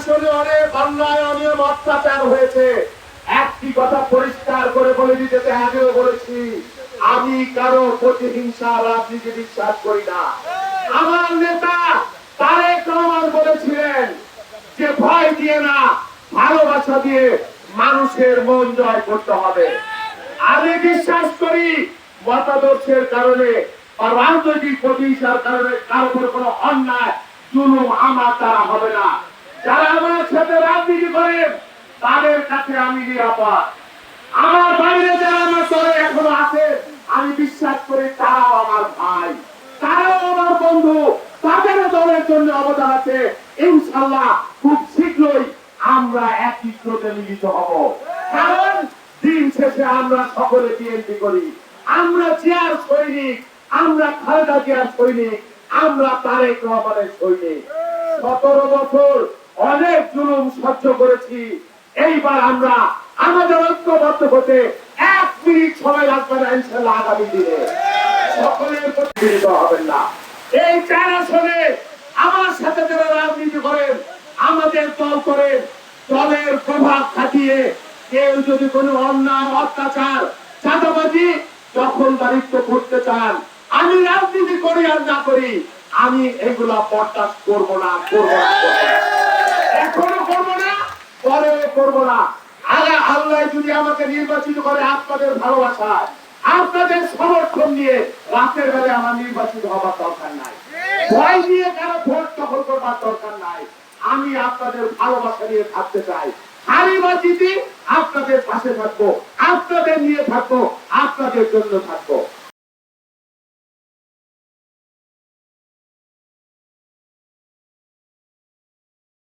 আসলে অনেক অন্যায় অনিয়ম অত্যাচার হয়েছে। একটি কথা পরিষ্কার করে বলে দিতে আগেও বলেছি, আমি কারো প্রতিহিংসা রাজনীতি বিশ্বাস করি না। আমার নেতা তারেক রহমান বলেছিলেন যে ভয় দিয়ে না, ভালোবাসা দিয়ে মানুষের মন জয় করতে হবে। আমি বিশ্বাস করি মতাদর্শের কারণে বা রাজনৈতিক প্রতিহিংসার কারণে কারো উপর কোনো অন্যায় জুলুম আমার দ্বারা হবে না। যারা আমার সাথে রাজনীতি করেন তাদের কাছে আমি নিরাপদ। আমার বাইরে যারা আমার দলে এখনো আছে, আমি বিশ্বাস করি তারাও আমার ভাই, তারাও আমার বন্ধু, তাদেরও দলের জন্য অবদান আছে। ইনশাআল্লাহ খুব শীঘ্রই আমরা একই স্রোতে মিলিত হব। কারণ দিন শেষে আমরা সকলে বিএনপি করি, আমরা জিয়ার সৈনিক, আমরা খালেদা জিয়ার সৈনিক, আমরা তারেক রহমানের সৈনিক। 17 বছর অনেক জুলুম সহ্য করেছি। এইবার আমরা আমাদের ঐক্যবদ্ধ হতে 1 মিনিট সময় লাগবে না ইনশাআল্লাহ। আগামী দিনে সকলের প্রতি হবেন না। এই 4 আসনে আমার সাথে যারা রাজনীতি করেন, আমাদের দল করেন, দলের প্রভাব খাটিয়ে কেউ যদি কোনো অন্যায় অত্যাচার চাঁদাবাজি দখলদারিত্ব করতে চান, আমি রাজনীতি করি আর না করি, আমি এগুলা বরদাস্ত করবো না, করবো না, এখনো করবো না, পরেও করবো না। আল্লাহ যদি আমাকে নির্বাচিত করে আপনাদের ভালোবাসায়, আপনাদের সমর্থন নিয়ে, রাতের বেলায় আমার নির্বাচিত হবার দরকার নাই, ভয় নিয়ে কারো ভোট দখল করবার দরকার নাই। আমি আপনাদের ভালোবাসা নিয়ে থাকতে চাই, হারিবাজিতে আপনাদের পাশে থাকবো, আপনাদের নিয়ে থাকবো, আপনাদের জন্য থাকবো।